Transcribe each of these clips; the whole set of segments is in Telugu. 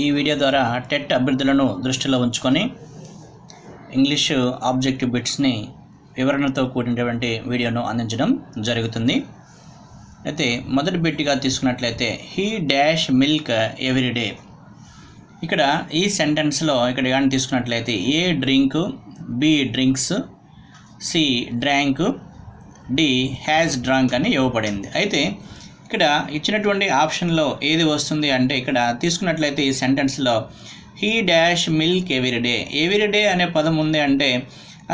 ఈ వీడియో ద్వారా టెట్ అభ్యర్థులను దృష్టిలో ఉంచుకొని ఇంగ్లీష్ ఆబ్జెక్టివ్ బిట్స్ని వివరణతో కూడినటువంటి వీడియోను అందించడం జరుగుతుంది. అయితే మొదటి బిట్గా తీసుకున్నట్లయితే హీ డాష్ మిల్క్ ఎవ్రీడే. ఇక్కడ ఈ సెంటెన్స్లో ఇక్కడ కానీ తీసుకున్నట్లయితే A drink, B drinks, C drank, D has drank అని ఇవ్వబడింది. అయితే ఇక్కడ ఇచ్చినటువంటి ఆప్షన్లో ఏది వస్తుంది అంటే ఇక్కడ తీసుకున్నట్లయితే ఈ సెంటెన్స్లో he dash milk everyday. Everyday అనే పదం ఉంది అంటే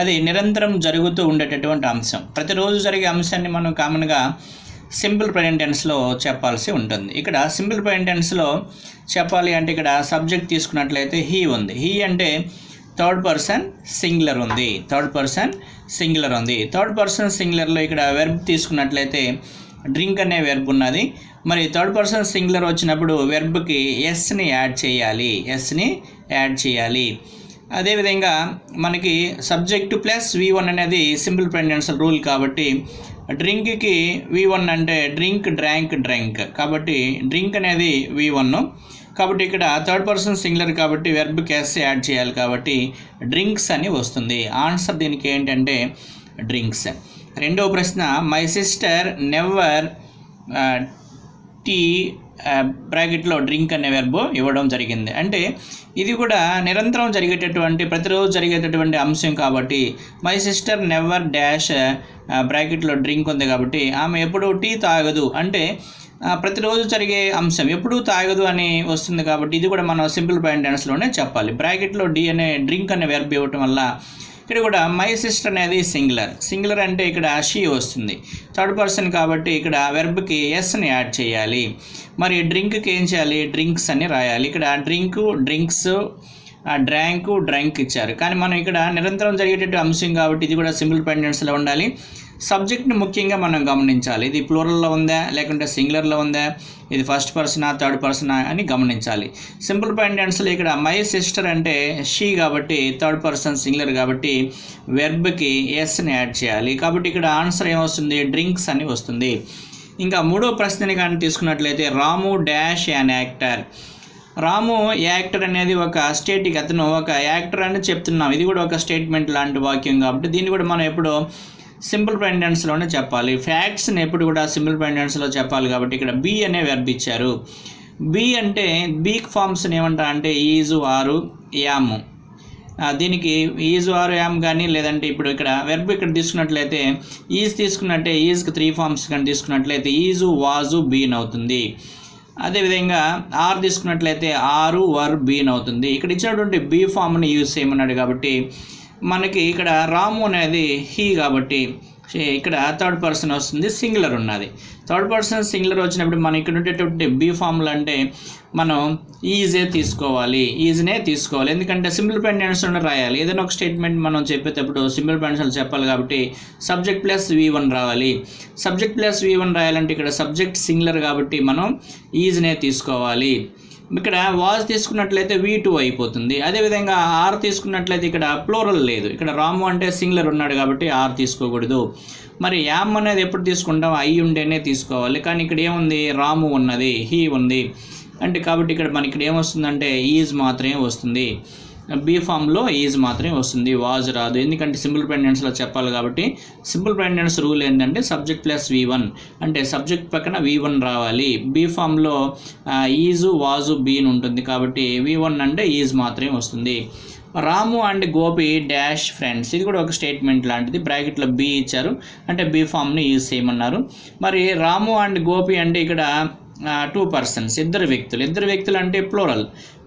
అది నిరంతరం జరుగుతూ ఉండేటటువంటి అంశం. ప్రతిరోజు జరిగే అంశాన్ని మనం కామన్గా సింపుల్ ప్రెజెంట్ టెన్స్లో చెప్పాల్సి ఉంటుంది. ఇక్కడ సింపుల్ ప్రెజెంట్ టెన్స్లో చెప్పాలి అంటే ఇక్కడ సబ్జెక్ట్ తీసుకున్నట్లయితే హీ ఉంది. హీ అంటే థర్డ్ పర్సన్ సింగులర్ ఉంది. థర్డ్ పర్సన్ సింగులర్లో ఇక్కడ వెర్బ్ తీసుకున్నట్లయితే డ్రింక్ అనే వెర్బ్ ఉన్నది. మరి థర్డ్ పర్సన్ సింగులర్ వచ్చినప్పుడు వెర్బ్కి ఎస్ని యాడ్ చేయాలి. అదేవిధంగా మనకి సబ్జెక్టు ప్లస్ V1 అనేది సింపుల్ ప్రెజెంట్ టెన్స్ రూల్ కాబట్టి డ్రింక్కి V1 అంటే డ్రింక్, డ్రాంక్. కాబట్టి డ్రింక్ అనేది V1. కాబట్టి ఇక్కడ థర్డ్ పర్సన్ సింగులర్ కాబట్టి వెర్బ్కి ఎస్ యాడ్ చేయాలి కాబట్టి డ్రింక్స్ అని వస్తుంది. ఆన్సర్ దీనికి ఏంటంటే డ్రింక్స్. రెండవ ప్రశ్న మై సిస్టర్ నెవర్ టీ బ్రాకెట్లో డ్రింక్ అనే వెర్బ్ ఇవ్వడం జరిగింది. అంటే ఇది కూడా నిరంతరం జరిగేటటువంటి ప్రతిరోజు జరిగేటటువంటి అంశం కాబట్టి మై సిస్టర్ నెవర్ డాష్ బ్రాకెట్లో డ్రింక్ ఉంది కాబట్టి ఆమె ఎప్పుడు టీ తాగదు అంటే ప్రతిరోజు జరిగే అంశం ఎప్పుడూ తాగదు అని వస్తుంది కాబట్టి ఇది కూడా మనం సింపుల్ ప్రెజెంట్ టెన్స్లోనే చెప్పాలి. బ్రాకెట్లో డి అనే డ్రింక్ అనే వెర్బ్ ఇవ్వటం వల్ల ఇక్కడ కూడా మై సిస్టర్ అనేది సింగులర్ అంటే ఇక్కడ షీ వస్తుంది. థర్డ్ పర్సన్ కాబట్టి ఇక్కడ వెర్బ్కి ఎస్ని యాడ్ చేయాలి. మరి డ్రింక్కి ఏం చేయాలి, డ్రింక్స్ అని రాయాలి. ఇక్కడ డ్రింకు, డ్రింక్స్, డ్రాంక్ ఇచ్చారు కానీ మనం ఇక్కడ నిరంతరం జరిగేటట్టు అంశం కాబట్టి ఇది కూడా సింపుల్ ప్రెజెంట్ టెన్స్లో ఉండాలి. సబ్జెక్ట్ని ముఖ్యంగా మనం గమనించాలి. ఇది ప్లూరల్లో ఉందా లేకుంటే సింగులర్లో ఉందా, ఇది ఫస్ట్ పర్సనా థర్డ్ పర్సనా అని గమనించాలి. సింపుల్ ప్రెజెంట్ టెన్స్లో ఇక్కడ మై సిస్టర్ అంటే షీ కాబట్టి థర్డ్ పర్సన్ సింగులర్ కాబట్టి వెర్బ్కి ఎస్ని యాడ్ చేయాలి. కాబట్టి ఇక్కడ ఆన్సర్ ఏమొస్తుంది, డ్రింక్స్ అని వస్తుంది. ఇంకా మూడో ప్రశ్నని కానీ తీసుకున్నట్లయితే Ramu dash an actor. Ramu actor అనేది ఒక స్టేట్కి అతను ఒక యాక్టర్ అని చెప్తున్నాం. ఇది కూడా ఒక స్టేట్మెంట్ లాంటి వాక్యం కాబట్టి దీన్ని కూడా మనం ఎప్పుడు సింపుల్ ప్రెజెంట్ టెన్స్లోనే చెప్పాలి. ఫ్యాక్ట్స్ని ఎప్పుడు కూడా సింపుల్ ప్రెజెంట్ టెన్స్లో చెప్పాలి కాబట్టి ఇక్కడ బి అనే వెర్బ్ ఇచ్చారు. బి అంటే బీక్ ఫార్మ్స్ని ఏమంటారు అంటే ఈజు, ఆరు, యామ్. దీనికి ఈజు, ఆరు, యామ్ కానీ లేదంటే ఇప్పుడు ఇక్కడ వెర్బ్ ఇక్కడ తీసుకున్నట్లయితే ఈజ్ తీసుకున్నట్టే ఈజ్కి 3 ఫార్మ్స్ కానీ తీసుకున్నట్లయితే ఈజు, వాజు, బీన్ అవుతుంది. అదేవిధంగా ఆర్ తీసుకున్నట్లయితే ఆరు, వర్, బీన్ అవుతుంది. ఇక్కడ ఇచ్చినటువంటి బీ ఫామ్ని యూజ్ చేయమన్నాడు కాబట్టి మనకి ఇక్కడ రాము అనేది హీ కాబట్టి ఇక్కడ థర్డ్ పర్సన్ వస్తుంది, సింగులర్ ఉన్నది. థర్డ్ పర్సన్ సింగులర్ వచ్చినప్పుడు మనం ఇక్కడ ఉండేటువంటి బీ ఫామ్లు అంటే మనం ఈజే తీసుకోవాలి. ఎందుకంటే సింపుల్ ప్రెజెంట్ టెన్స్లో రాయాలి. ఏదైనా ఒక స్టేట్మెంట్ మనం చెప్పేటప్పుడు సింపుల్ ప్రెజెంట్ టెన్స్లో చెప్పాలి కాబట్టి సబ్జెక్ట్ ప్లస్ V1 రావాలి. సబ్జెక్ట్ ప్లస్ V1 రాయాలంటే ఇక్కడ సబ్జెక్ట్ సింగులర్ కాబట్టి మనం ఈజ్నే తీసుకోవాలి. ఇక్కడ వాజ్ తీసుకున్నట్లయితే V2 అయిపోతుంది. అదేవిధంగా ఆర్ తీసుకున్నట్లయితే ఇక్కడ ప్లూరల్ లేదు. ఇక్కడ రాము అంటే సింగులర్ ఉన్నాడు కాబట్టి ఆర్ తీసుకోకూడదు. మరి యామ్ అనేది ఎప్పుడు తీసుకుంటాం, ఐ ఉంటేనే తీసుకోవాలి. కానీ ఇక్కడ ఏముంది, రాము ఉన్నది, హీ ఉంది అంటే కాబట్టి ఇక్కడ మనకి ఇక్కడ ఏమొస్తుందంటే ఈజ్ మాత్రమే వస్తుంది. బీ ఫామ్లో ఈజ్ మాత్రమే వస్తుంది, వాజ్ రాదు. ఎందుకంటే సింపుల్ ప్రెజెంట్ టెన్స్లో చెప్పాలి కాబట్టి సింపుల్ ప్రెజెంట్ టెన్స్ రూల్ ఏంటంటే సబ్జెక్ట్ ప్లస్ V1 అంటే సబ్జెక్ట్ పక్కన V1 రావాలి. బీ ఫామ్లో ఈజు, వాజు, బీన్ ఉంటుంది కాబట్టి V1 అంటే ఈజ్ మాత్రమే వస్తుంది. రాము అండ్ గోపి డాష్ ఫ్రెండ్స్. ఇది కూడా ఒక స్టేట్మెంట్ లాంటిది. బ్రాకెట్లో బి ఇచ్చారు అంటే బీ ఫామ్ని యూజ్ చేయమన్నారు. మరి రాము అండ్ గోపి అంటే ఇక్కడ 2 పర్సన్స్, ఇద్దరు వ్యక్తులు అంటే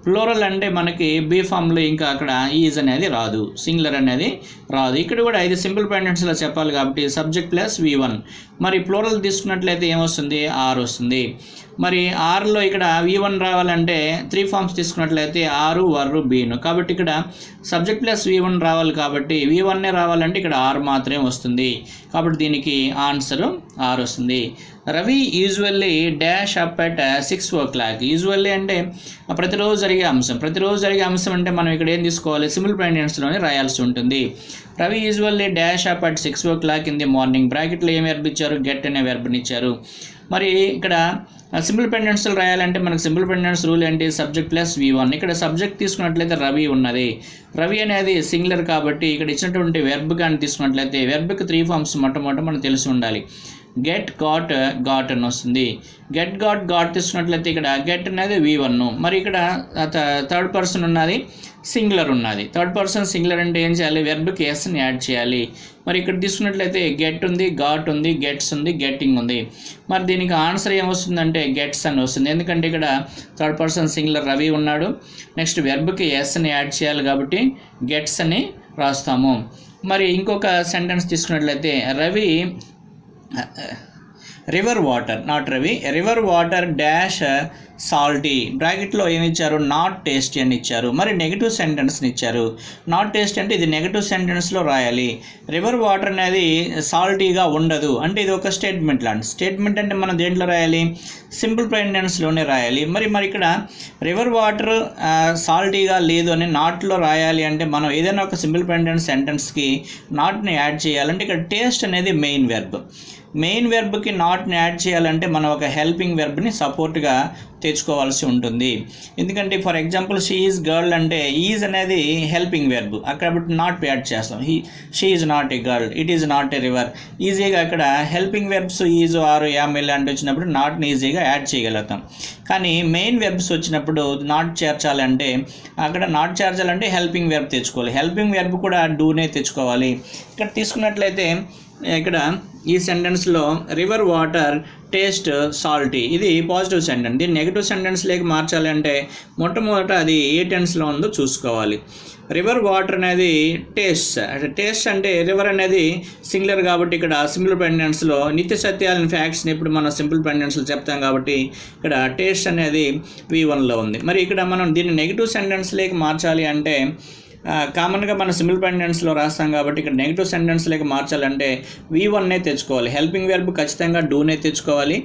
ప్లూరల్ అంటే మనకి బీ ఫామ్లో ఇంకా అక్కడ ఈజ్ అనేది రాదు, సింగులర్ అనేది రాదు. ఇక్కడ కూడా ఇది సింపుల్ ప్రెజెంట్ టెన్స్లో చెప్పాలి కాబట్టి సబ్జెక్ట్ ప్లస్ V1. మరి ప్లూరల్ తీసుకున్నట్లయితే ఏమొస్తుంది, ఆర్ వస్తుంది. మరి ఆర్లో ఇక్కడ V1 రావాలంటే 3 ఫార్మ్స్ తీసుకున్నట్లయితే ఆరు, వర్రు, బీను. కాబట్టి ఇక్కడ సబ్జెక్ట్ ప్లస్ V1 రావాలి కాబట్టి V1 రావాలంటే ఇక్కడ ఆర్ మాత్రమే వస్తుంది. కాబట్టి దీనికి ఆన్సర్ ఆర్ వస్తుంది. Ravi usually dash up at 6 o'clock. Usually అంటే ప్రతిరోజు జరిగే అంశం అంటే మనం ఇక్కడ ఏం తీసుకోవాలి, సింపుల్ ప్రెజెంట్ టెన్స్లోనే రాయాల్సి ఉంటుంది. Ravi usually dash up at 6 o'clock in the morning. బ్రాకెట్లో ఏం వెర్బ్ ఇచ్చారు, గెట్ అనే వెర్బ్ని ఇచ్చారు. మరి ఇక్కడ సింపుల్ ప్రెడిక్టెన్స్లు రాయాలంటే మనకు సింపుల్ ప్రెడిక్టెన్స్ రూల్ ఏంటి? Subject plus V1. ఇక్కడ సబ్జెక్ట్ తీసుకున్నట్లయితే రవి ఉన్నది. రవి అనేది సింగులర్ కాబట్టి ఇక్కడ ఇచ్చినటువంటి వెర్బ్ కానీ తీసుకున్నట్లయితే వెర్బ్కి 3 ఫార్మ్స్ మొట్టమొదట మనకు తెలిసి ఉండాలి. గెట్, గాట్, గాట్ అని వస్తుంది. గెట్, గాట్ తీసుకున్నట్లయితే ఇక్కడ గెట్ అనేది V1. మరి ఇక్కడ థర్డ్ పర్సన్ ఉన్నది, సింగులర్ ఉన్నది. థర్డ్ పర్సన్ సింగులర్ అంటే ఏం చేయాలి? వెర్బ్కి ఎస్ని యాడ్ చేయాలి. మరి ఇక్కడ తీసుకున్నట్లయితే గెట్ ఉంది, గాట్ ఉంది, గెట్స్ ఉంది, గెట్టింగ్ ఉంది. మరి దీనికి ఆన్సర్ ఏమొస్తుందంటే గెట్స్ అని వస్తుంది. ఎందుకంటే ఇక్కడ థర్డ్ పర్సన్ సింగులర్ రవి ఉన్నాడు. నెక్స్ట్ వెర్బ్కి ఎస్ని యాడ్ చేయాలి కాబట్టి గెట్స్ అని రాస్తాము. మరి ఇంకొక సెంటెన్స్ తీసుకున్నట్లయితే Ravi river water, not Ravi, river water dash salty, బ్రాకెట్లో ఏమి ఇచ్చారు? నాట్ టేస్టీ అని ఇచ్చారు. మరి నెగిటివ్ సెంటెన్స్ని ఇచ్చారు. నాట్ టేస్టీ అంటే ఇది నెగిటివ్ సెంటెన్స్లో రాయాలి. రివర్ వాటర్ అనేది సాల్టీగా ఉండదు అంటే ఇది ఒక స్టేట్మెంట్ లాంటి. స్టేట్మెంట్ అంటే మనం దేంట్లో రాయాలి? సింపుల్ ప్రెడిక్టెన్స్లోనే రాయాలి. మరి ఇక్కడ రివర్ వాటర్ సాల్టీగా లేదు అని నాట్లో రాయాలి అంటే మనం ఏదైనా ఒక సింపుల్ ప్రెడిక్టెన్స్ సెంటెన్స్కి నాట్ని యాడ్ చేయాలంటే ఇక్కడ టేస్ట్ అనేది మెయిన్ వెర్బ్. మెయిన్ వెర్బ్కి నాట్ని యాడ్ చేయాలంటే మనం ఒక హెల్పింగ్ వెర్బ్ని సపోర్ట్గా తెచ్చుకోవాల్సి ఉంటుంది. ఎందుకంటే for example she is girl అంటే ఈజ్ అనేది హెల్పింగ్ వెర్బ్, అక్కడ నాట్ యాడ్ చేస్తాం. She is not a girl, it is not a river. ఈజీగా అక్కడ helping verbs is are am ఇలాంటి వచ్చినప్పుడు నాట్ని ఈజీగా యాడ్ చేయగలుగుతాం. కానీ మెయిన్ వెర్బ్స్ వచ్చినప్పుడు నాట్ చేర్చాలంటే అక్కడ నాట్ చేర్చాలంటే హెల్పింగ్ వెర్బ్ తెచ్చుకోవాలి. హెల్పింగ్ వెర్బ్ కూడా డూనే తెచ్చుకోవాలి. ఇక్కడ తీసుకున్నట్లయితే ఇక్కడ ఈ సెంటెన్స్లో రివర్ వాటర్ టేస్ట్ సాల్టీ, ఇది పాజిటివ్ సెంటెన్స్. దీన్ని నెగిటివ్ సెంటెన్స్లోకి మార్చాలి అంటే మొట్టమొదట అది ఏ టెన్స్లో ఉందో చూసుకోవాలి. రివర్ వాటర్ అనేది టేస్ట్ అంటే రివర్ అనేది సింగులర్ కాబట్టి ఇక్కడ సింపుల్ ప్రెడిక్టెన్స్లో నిత్య సత్యాలని ఫ్యాక్ట్స్ని ఇప్పుడు మనం సింపుల్ ప్రెడిక్టెన్స్లో చెప్తాం కాబట్టి ఇక్కడ టేస్ట్ అనేది V1లో ఉంది. మరి ఇక్కడ మనం దీన్ని నెగిటివ్ సెంటెన్స్లోకి మార్చాలి అంటే కామన్గా మనం సింపుల్ ప్రెడిక్టెన్స్లో రాస్తాం కాబట్టి ఇక్కడ నెగిటివ్ సెంటెన్స్లోకి మార్చాలంటే V1నే తెచ్చుకోవాలి. హెల్పింగ్ వెర్బ్ ఖచ్చితంగా డూనే తెచ్చుకోవాలి.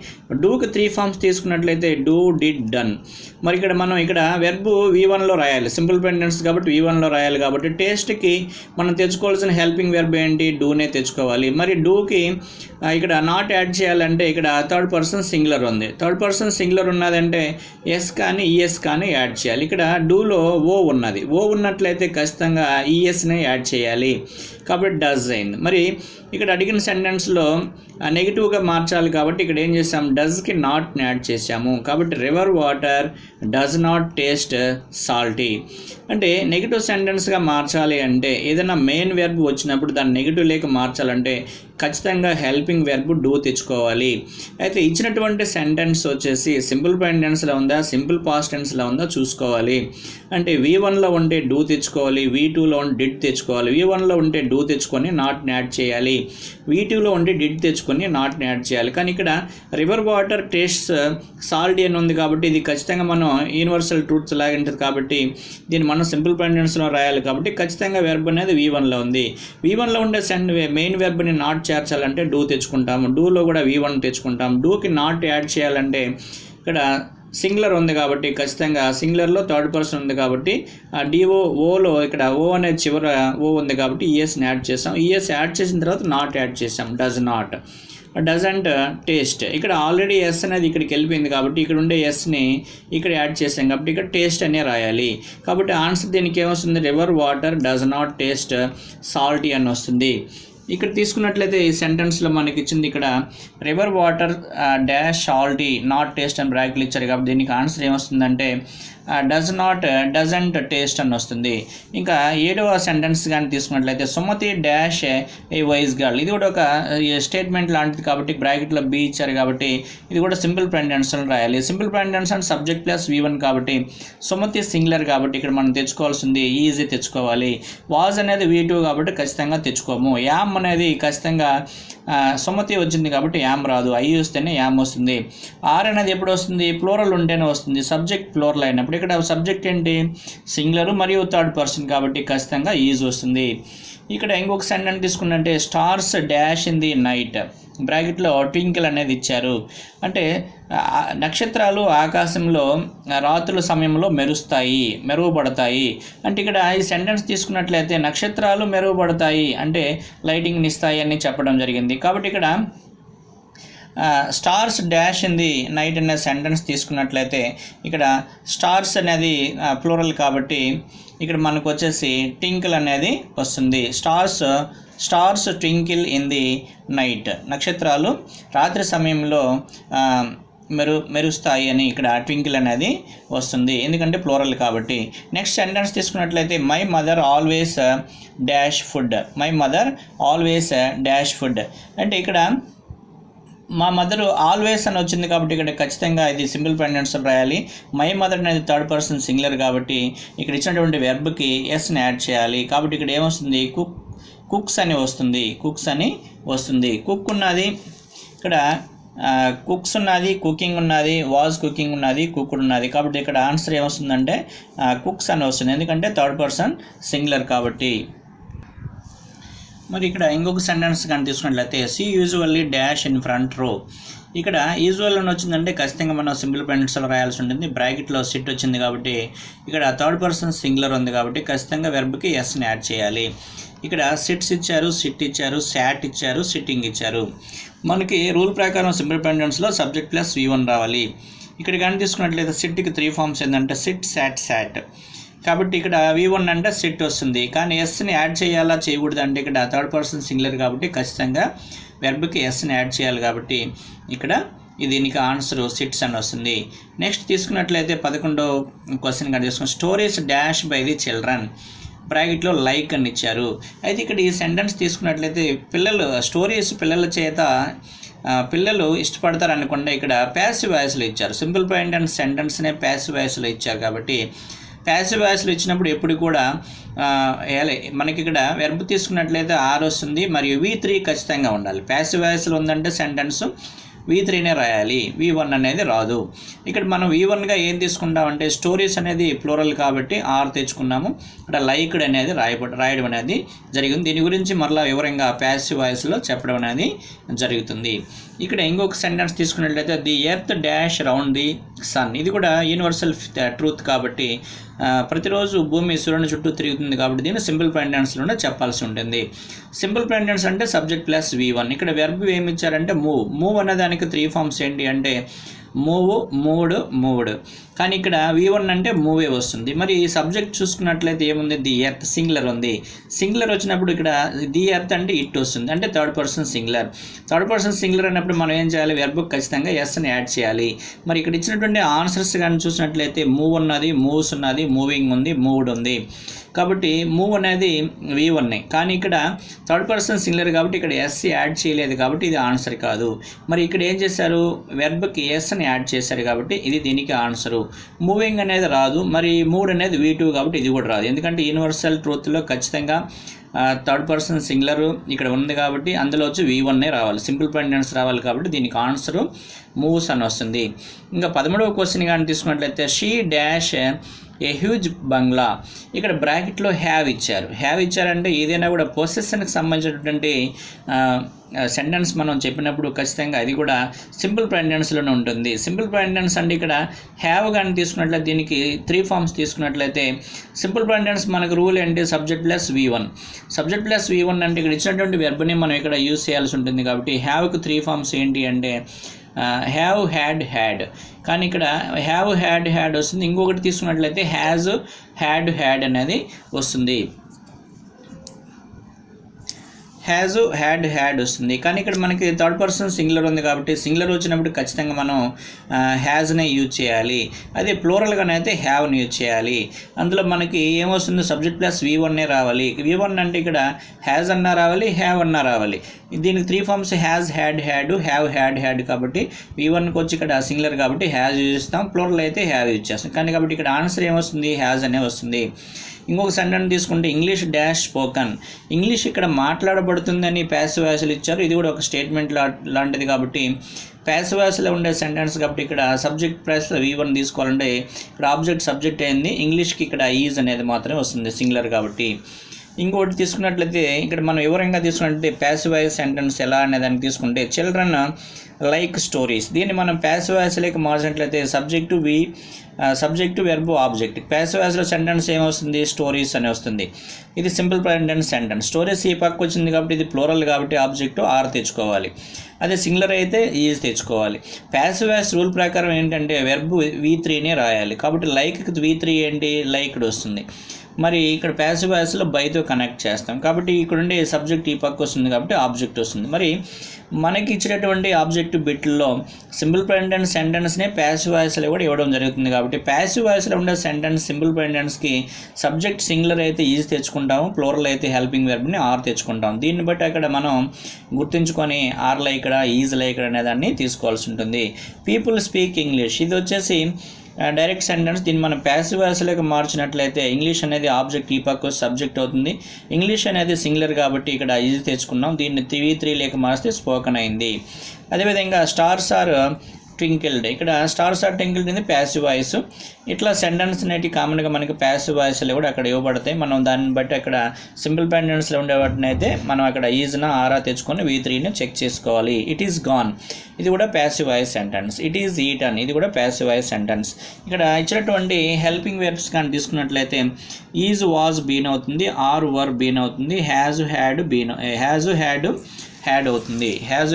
డూకి 3 ఫార్మ్స్ తీసుకున్నట్లయితే డూ, డిడ్, డన్. మరి ఇక్కడ మనం ఇక్కడ వెర్బ్ V1లో రాయాలి. సింపుల్ ప్రెడిక్టెన్స్ కాబట్టి V1లో రాయాలి కాబట్టి టేస్ట్కి మనం తెచ్చుకోవాల్సిన హెల్పింగ్ వెర్బ్ ఏంటి? డూనే తెచ్చుకోవాలి. మరి డూకి ఇక్కడ నాట్ యాడ్ చేయాలంటే ఇక్కడ థర్డ్ పర్సన్ సింగులర్ ఉంది. థర్డ్ పర్సన్ సింగులర్ ఉన్నదంటే ఎస్ కానీ ఈఎస్ కానీ యాడ్ చేయాలి. ఇక్కడ డూలో ఓ ఉన్నది. ఓ ఉన్నట్లయితే ఖచ్చితంగా ఈఎస్ని యాడ్ చేయాలి కాబట్టి డస్ అయింది. మరి ఇక్కడ అడిగిన సెంటెన్స్లో నెగిటివ్గా మార్చాలి కాబట్టి ఇక్కడ ఏం చేసాం? డస్కి నాట్ని యాడ్ చేసాము కాబట్టి river water does not taste salty. అంటే నెగిటివ్ సెంటెన్స్గా మార్చాలి అంటే ఏదైనా మెయిన్ వెర్బ్ వచ్చినప్పుడు దాన్ని నెగిటివ్ లేక మార్చాలంటే ఖచ్చితంగా హెల్పింగ్ వెర్బ్ డూ తెచ్చుకోవాలి. అయితే ఇచ్చినటువంటి సెంటెన్స్ వచ్చేసి సింపుల్ ప్రెడిక్టెన్స్లో ఉందా, సింపుల్ పాస్ట్ టెన్స్లో ఉందా చూసుకోవాలి. అంటే V1లో ఉంటే డూ తెచ్చుకోవాలి, V2లో ఉంటే డిడ్ తెచ్చుకోవాలి. V1లో ఉంటే డూ తెచ్చుకొని నాట్ని యాడ్ చేయాలి, V2లో ఉంటే డిడ్ తెచ్చుకొని నాట్ని యాడ్ చేయాలి. కానీ ఇక్కడ రివర్ వాటర్ టేస్ట్ సాల్టీ అని ఉంది కాబట్టి ఇది ఖచ్చితంగా మనం యూనివర్సల్ ట్రూత్స్ లాగా ఉంటుంది కాబట్టి దీన్ని మనం సింపుల్ ప్రెడిక్టెన్స్లో రాయాలి కాబట్టి ఖచ్చితంగా వెర్బ్ అనేది V1లో ఉంది. V1లో ఉండే మెయిన్ వెర్బ్ని నాట్ చేర్చాలంటే డూ తెచ్చుకుంటాము. డూలో కూడా V1 తెచ్చుకుంటాం. డూకి నాట్ యాడ్ చేయాలంటే ఇక్కడ సింగులర్ ఉంది కాబట్టి ఖచ్చితంగా సింగులర్లో థర్డ్ పర్సన్ ఉంది కాబట్టి ఓలో ఇక్కడ ఓ అనేది చివర ఓ ఉంది కాబట్టి ఈఎస్ని యాడ్ చేసాం. ఈఎస్ యాడ్ చేసిన తర్వాత నాట్ యాడ్ చేసాం. Does not, doesn't taste. ఇక్కడ ఆల్రెడీ ఎస్ అనేది ఇక్కడికి వెళ్ళిపోయింది కాబట్టి ఇక్కడ ఉండే ఎస్ని ఇక్కడ యాడ్ చేసాం కాబట్టి ఇక్కడ టేస్ట్ అనే రాయాలి. కాబట్టి ఆన్సర్ దీనికి ఏమొస్తుంది? River water does not taste salty అని వస్తుంది. ఇక్కడ తీసుకున్నట్లయితే ఈ సెంటెన్స్లో మనకి ఇచ్చింది ఇక్కడ river water dash salty not taste అని బ్రాకెట్లు ఇచ్చారు కాబట్టి దీనికి ఆన్సర్ ఏమొస్తుందంటే డజంట్ టేస్ట్ అని వస్తుంది. ఇంకా 7వ సెంటెన్స్ కానీ తీసుకున్నట్లయితే Sumathi dash a wise girl, ఇది కూడా ఒక స్టేట్మెంట్ లాంటిది కాబట్టి బ్రాకెట్లో బి ఇచ్చారు కాబట్టి ఇది కూడా సింపుల్ ప్రెడిక్టెన్స్లో రాయాలి. సింపుల్ ప్రెడిక్టెన్స్ అంటే సబ్జెక్ట్ ప్లస్ V1 కాబట్టి సుమతి సింగులర్ కాబట్టి ఇక్కడ మనం తెచ్చుకోవాల్సింది ఈజీ తెచ్చుకోవాలి. వాజ్ అనేది V2 కాబట్టి ఖచ్చితంగా తెచ్చుకోము. యామ్ అనేది ఖచ్చితంగా సుమతి వచ్చింది కాబట్టి యామ్ రాదు, ఐ వస్తేనే యామ్ వస్తుంది. ఆర్ అనేది ఎప్పుడు వస్తుంది? ప్లూరల్ ఉంటేనే వస్తుంది, సబ్జెక్ట్ ప్లూరల్ అయినప్పుడు. ఇక్కడ సబ్జెక్ట్ ఏంటి? సింగులర్ మరియు థర్డ్ పర్సన్ కాబట్టి ఖచ్చితంగా ఈజ్ వస్తుంది. ఇక్కడ ఇంకొక సెంటెన్స్ తీసుకున్నట్టే stars dash in the night, బ్రాకెట్లో ట్వింకిల్ అనేది ఇచ్చారు. అంటే నక్షత్రాలు ఆకాశంలో రాత్రుల సమయంలో మెరుగుపడతాయి. అంటే ఇక్కడ ఈ సెంటెన్స్ తీసుకున్నట్లయితే నక్షత్రాలు మెరుగుపడతాయి అంటే లైటింగ్ని ఇస్తాయి అని చెప్పడం జరిగింది. కాబట్టి ఇక్కడ stars dash in the night అనే సెంటెన్స్ తీసుకున్నట్లయితే ఇక్కడ స్టార్స్ అనేది ప్లూరల్ కాబట్టి ఇక్కడ మనకు వచ్చేసి టింకిల్ అనేది వస్తుంది. Stars twinkle in the night, నక్షత్రాలు రాత్రి సమయంలో మెరుస్తాయి అని ఇక్కడ ట్వింకిల్ అనేది వస్తుంది, ఎందుకంటే ప్లూరల్ కాబట్టి. నెక్స్ట్ సెంటెన్స్ తీసుకున్నట్లయితే my mother always dash food. My mother always dash food అంటే ఇక్కడ మా మదర్ ఆల్వేస్ అని వచ్చింది కాబట్టి ఇక్కడ ఖచ్చితంగా ఇది సింపుల్ ప్రెగ్నెన్సీ రాయాలి. మై మదర్ అనేది థర్డ్ పర్సన్ సింగులర్ కాబట్టి ఇక్కడ ఇచ్చినటువంటి వెర్బ్కి ఎస్ని యాడ్ చేయాలి. కాబట్టి ఇక్కడ ఏమొస్తుంది, కుక్స్ అని వస్తుంది. కుక్ ఉన్నది, ఇక్కడ కుక్స్ ఉన్నది, కుకింగ్ ఉన్నది, వాజ్ కుకింగ్ ఉన్నది, కుక్డ్ ఉన్నది. కాబట్టి ఇక్కడ ఆన్సర్ ఏమొస్తుందంటే కుక్స్ అని వస్తుంది, ఎందుకంటే థర్డ్ పర్సన్ సింగులర్ కాబట్టి. మరి ఇక్కడ ఇంకొక సెంటెన్స్ కానీ తీసుకున్నట్లయితే she usually dash in front row. ఇక్కడ యూజువల్ అని వచ్చిందంటే ఖచ్చితంగా మనం సింపుల్ ప్రెగ్నెన్సీలో రాయాల్సి ఉంటుంది. బ్రాకెట్లో సిట్ వచ్చింది కాబట్టి ఇక్కడ థర్డ్ పర్సన్ సింగులర్ ఉంది కాబట్టి ఖచ్చితంగా వెర్బ్కి ఎస్ని యాడ్ చేయాలి. ఇక్కడ సిట్స్ ఇచ్చారు, సిట్ ఇచ్చారు, శాట్ ఇచ్చారు, సిట్టింగ్ ఇచ్చారు. మనకి రూల్ ప్రకారం సింపుల్ ప్రెగ్నెన్సీలో సబ్జెక్ట్ ప్లస్ V1 రావాలి. ఇక్కడ కానీ తీసుకున్నట్లయితే సిట్కి 3 ఫార్మ్స్ ఏంటంటే సిట్, శాట్. కాబట్టి ఇక్కడ V1 అంటే సిట్ వస్తుంది, కానీ ఎస్ని యాడ్ చేయాలా చేయకూడదు అంటే ఇక్కడ థర్డ్ పర్సన్ సింగులర్ కాబట్టి ఖచ్చితంగా వెర్బ్కి ఎస్ని యాడ్ చేయాలి. కాబట్టి ఇక్కడ దీనికి ఆన్సర్ సిట్స్ అని వస్తుంది. నెక్స్ట్ తీసుకున్నట్లయితే 11వ క్వశ్చన్ కానీ తీసుకుని stories dash by the children, బ్రాకెట్లో లైక్ అని ఇచ్చారు. అయితే ఇక్కడ ఈ సెంటెన్స్ తీసుకున్నట్లయితే స్టోరీస్ పిల్లల చేత పిల్లలు ఇష్టపడతారు అనుకుంటే ఇక్కడ ప్యాసివ్ వాయిస్లో ఇచ్చారు. సింపుల్ ప్రెగ్నెన్సీ సెంటెన్స్నే ప్యాసివ్ వాయిస్లో ఇచ్చారు కాబట్టి ప్యాసివ్ వాయిస్లో ఇచ్చినప్పుడు ఎప్పుడు కూడా మనకి ఇక్కడ వెర్బ్ తీసుకున్నట్లయితే ఆర్ వస్తుంది మరియు V3 ఖచ్చితంగా ఉండాలి. ప్యాసివ్ వాయిస్లో ఉందంటే సెంటెన్స్ V3నే రాయాలి, V1 అనేది రాదు. ఇక్కడ మనం V1గా ఏం తీసుకుంటామంటే స్టోరీస్ అనేది ప్లూరల్ కాబట్టి ఆర్ తెచ్చుకున్నాము. ఇక్కడ లైక్డ్ అనేది రాయడం అనేది జరిగింది. దీని గురించి మరలా వివరంగా ప్యాసివ్ వాయిస్లో చెప్పడం అనేది జరుగుతుంది. ఇక్కడ ఇంకొక సెంటెన్స్ తీసుకున్నట్లయితే the earth dash round the sun. ఇది కూడా యూనివర్సల్ ట్రూత్ కాబట్టి ప్రతిరోజు భూమి సూర్యుని చుట్టూ తిరుగుతుంది కాబట్టి దీన్ని సింపుల్ ప్రెగ్నెన్సీలోనే చెప్పాల్సి ఉంటుంది. సింపుల్ ప్రెగ్నెన్సీ అంటే సబ్జెక్ట్ ప్లస్ V1. ఇక్కడ వెర్బ్ ఏమి ఇచ్చారంటే మూవ్ అనే దానికి 3 ఫార్మ్స్ ఏంటి అంటే మూవ్డ్. కానీ ఇక్కడ V1 అంటే మూవే వస్తుంది. మరి ఈ సబ్జెక్ట్ చూసుకున్నట్లయితే ఏముంది, ది ఎర్త్ సింగులర్ ఉంది. సింగులర్ వచ్చినప్పుడు ఇక్కడ ది ఎర్త్ అంటే ఇట్ వస్తుంది, అంటే third person singular. Third person singular అన్నప్పుడు మనం ఏం చేయాలి, వెర్బ్ ఖచ్చితంగా ఎస్ని యాడ్ చేయాలి. మరి ఇక్కడ ఇచ్చినటువంటి ఆన్సర్స్ కానీ చూసినట్లయితే మూవ్ ఉన్నది, మూవ్స్ ఉన్నది, మూవింగ్ ఉంది, మూవ్డ్ ఉంది. కాబట్టి మూవ్ అనేది V1, కానీ ఇక్కడ థర్డ్ పర్సన్ సింగులర్ కాబట్టి ఇక్కడ ఎస్ యాడ్ చేయలేదు కాబట్టి ఇది ఆన్సర్ కాదు. మరి ఇక్కడ ఏం చేశారు, వెర్బ్కి ఎస్ని యాడ్ చేశారు కాబట్టి ఇది దీనికి ఆన్సరు. మూవింగ్ అనేది రాదు, మరి మూడ్ అనేది V2 కాబట్టి ఇది కూడా రాదు, ఎందుకంటే యూనివర్సల్ ట్రూత్లో ఖచ్చితంగా థర్డ్ పర్సన్ సింగులర్ ఇక్కడ ఉంది కాబట్టి అందులో వచ్చి V1 రావాలి, సింపుల్ ప్రెగ్నెన్సీ రావాలి కాబట్టి దీనికి ఆన్సరు మూవ్స్ అని వస్తుంది. ఇంకా 13వ క్వశ్చన్ కానీ తీసుకున్నట్లయితే షీ డాష్ ఏ హ్యూజ్ బంగ్లా. ఇక్కడ బ్రాకెట్లో హ్యావ్ ఇచ్చారంటే ఏదైనా కూడా పొసెషన్కి సంబంధించినటువంటి సెంటెన్స్ మనం చెప్పినప్పుడు ఖచ్చితంగా అది కూడా సింపుల్ ప్రెగ్నెన్సీలోనే ఉంటుంది. సింపుల్ ప్రెగ్నెన్సీ అంటే ఇక్కడ హ్యావ్ కానీ తీసుకున్నట్లయితే దీనికి 3 ఫార్మ్స్ తీసుకున్నట్లయితే సింపుల్ ప్రెగ్నెన్సీ మనకు రూల్ ఏంటి, సబ్జెక్ట్ ప్లస్ V1 అంటే ఇక్కడ ఇచ్చినటువంటి వెర్బ్ని మనం ఇక్కడ యూజ్ చేయాల్సి ఉంటుంది. కాబట్టి హ్యావ్కి 3 ఫార్మ్స్ ఏంటి అంటే హ్యావ్, హ్యాడ్. కానీ ఇక్కడ హ్యావ్, హ్యాడ్ వస్తుంది. ఇంకొకటి తీసుకున్నట్లయితే హ్యాజ్, హ్యాడ్ అనేది వస్తుంది. హ్యాజ్, హ్యాడ్ వస్తుంది. కానీ ఇక్కడ మనకి థర్డ్ పర్సన్ సింగులర్ ఉంది కాబట్టి సింగులర్ వచ్చినప్పుడు ఖచ్చితంగా మనం హ్యాజ్నే యూజ్ చేయాలి. అదే ప్లూరల్గానైతే హ్యావ్ని యూజ్ చేయాలి. అందులో మనకి ఏమొస్తుంది, సబ్జెక్ట్ ప్లస్ V1 రావాలి. V1 అంటే ఇక్కడ హ్యాజ్ అన్నా రావాలి, హ్యావ్ అన్నా రావాలి. దీనికి 3 ఫార్మ్స్ హ్యాజ్, హ్యావ్, హ్యాడ్ కాబట్టి V1కి వచ్చి ఇక్కడ సింగులర్ కాబట్టి హ్యాజ్ యూజ్ చేస్తాం, ప్లూరల్ అయితే హ్యావ్ యూజ్ చేస్తాం. కానీ కాబట్టి ఇక్కడ ఆన్సర్ ఏమొస్తుంది, హ్యాజ్ అనే వస్తుంది. ఇంకొక సెంటెన్స్ తీసుకుంటే ఇంగ్లీష్ డాష్ స్పోకన్. ఇంగ్లీష్ ఇక్కడ మాట్లాడబడుతుందని ప్యాసివ్ వాయిస్లో ఇచ్చారు. ఇది కూడా ఒక స్టేట్మెంట్ లాంటిది కాబట్టి ప్యాసివ్ వాయిస్లో ఉండే సెంటెన్స్ కాబట్టి ఇక్కడ సబ్జెక్ట్ ప్లస్ V1 తీసుకోవాలంటే ఇక్కడ ఆబ్జెక్ట్ సబ్జెక్ట్ అయింది, ఇంగ్లీష్కి ఇక్కడ ఈజ్ అనేది మాత్రమే వస్తుంది సింగులర్ కాబట్టి. ఇంకోటి తీసుకున్నట్లయితే ఇక్కడ మనం వివరంగా తీసుకున్నట్లయితే ప్యాసివ్ వాయిస్ సెంటెన్స్ ఎలా అనేదాన్ని తీసుకుంటే చిల్డ్రన్ లైక్ స్టోరీస్. దీన్ని మనం ప్యాసివ్ వాయిస్లోకి మార్చినట్లయితే సబ్జెక్టు వెర్బ్ ఆబ్జెక్ట్. ప్యాసివ్ వాయిస్లో సెంటెన్స్ ఏమొస్తుంది, స్టోరీస్ అని వస్తుంది. ఇది సింపుల్ ప్రెజెంట్ సెంటెన్స్. స్టోరీస్ ఈ పక్క వచ్చింది కాబట్టి ఇది ప్లూరల్ కాబట్టి ఆబ్జెక్టు ఆర్ తెచ్చుకోవాలి. అదే సింగులర్ అయితే ఈజ్ తెచ్చుకోవాలి. ప్యాసివ్ వాయిస్ రూల్ ప్రకారం ఏంటంటే వెర్బ్ V3నే రాయాలి. కాబట్టి లైక్కి V3 ఏంటి, లైక్డ్ వస్తుంది. మరి ఇక్కడ ప్యాసివ్ వాయిస్లో బైతో కనెక్ట్ చేస్తాం కాబట్టి ఇక్కడ ఉండే సబ్జెక్ట్ ఈ పక్క వస్తుంది కాబట్టి ఆబ్జెక్ట్ వస్తుంది. మరి మనకి ఇచ్చినటువంటి ఆబ్జెక్ట్ బిట్లో సింపుల్ ప్రెజెంట్ సెంటెన్స్నే ప్యాసివ్ వాయిస్లో కూడా ఇవ్వడం జరుగుతుంది. కాబట్టి ప్యాసివ్ వాయిస్లో ఉండే సెంటెన్స్ సింపుల్ ప్రెజెంట్స్కి సబ్జెక్ట్ సింగులర్ అయితే ఈజ్ తెచ్చుకుంటాము, ప్లూరల్ అయితే హెల్పింగ్ వెర్బ్ని ఆర్ తెచ్చుకుంటాం. దీన్ని బట్టి అక్కడ మనం గుర్తుంచుకొని ఆర్ లైక్డ్, ఈజ్ లైక్డ్ అనే దాన్ని తీసుకోవాల్సి ఉంటుంది. పీపుల్ స్పీక్ ఇంగ్లీష్, ఇది వచ్చేసి డైరెక్ట్ సెంటెన్స్. దీన్ని మనం ప్యాసివ్ వాయిస్లోకి మార్చినట్లయితే ఇంగ్లీష్ అనేది ఆబ్జెక్ట్ ఈ పక్క సబ్జెక్ట్ అవుతుంది. ఇంగ్లీష్ అనేది సింగులర్ కాబట్టి ఇక్కడ ఈజ్ తెచ్చుకున్నాం. దీన్ని V3 లేక మార్చితే స్పోకన్ అయింది. అదేవిధంగా స్టార్స్ ఆర్ ట్వింకిల్డ్, ఇక్కడ స్టార్స్ ఆర్ ట్వింకిల్డ్ అనేది ప్యాసివ్ వాయిస్. ఇట్లా సెంటెన్స్ అనేవి కామన్గా మనకి ప్యాసివ్ వాయిస్లో కూడా అక్కడ ఇవ్వబడతాయి. మనం దాన్ని బట్టి అక్కడ సింపుల్ ప్రెజెంట్స్లో ఉండే వాటిని అయితే మనం అక్కడ ఈజ్న ఆరా తెచ్చుకొని V3ని చెక్ చేసుకోవాలి. ఇట్ ఈస్ గాన్, ఇది కూడా passive voice sentence. It is eaten, ఇది కూడా ప్యాసివ్ వాయిస్ సెంటెన్స్. ఇక్కడ ఇచ్చినటువంటి హెల్పింగ్ వెర్బ్స్ కానీ తీసుకున్నట్లయితే ఈజ్ వాజ్ బీన్ అవుతుంది, ఆర్ వర్ బీన్ అవుతుంది, has had been, has had అవుతుంది, హ్యాజ్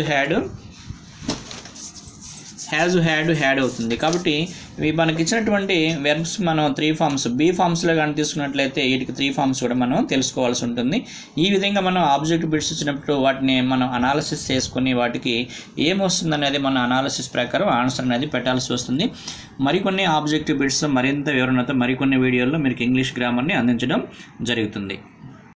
హ్యాడ్ అవుతుంది. కాబట్టి ఇవి మనకి ఇచ్చినటువంటి వెర్బ్స్ మనం 3 ఫామ్స్ బీ ఫామ్స్లో కానీ తీసుకున్నట్లయితే వీటికి 3 ఫామ్స్ కూడా మనం తెలుసుకోవాల్సి ఉంటుంది. ఈ విధంగా మనం ఆబ్జెక్ట్ బిట్స్ ఇచ్చినప్పుడు వాటిని మనం అనాలిసిస్ చేసుకుని వాటికి ఏమొస్తుంది అనేది మన అనాలిసిస్ ప్రకారం ఆన్సర్ అనేది పెట్టాల్సి వస్తుంది. మరికొన్ని ఆబ్జెక్టివ్ బిట్స్ మరింత వివరణతో మరికొన్ని వీడియోల్లో మీకు ఇంగ్లీష్ గ్రామర్ని అందించడం జరుగుతుంది.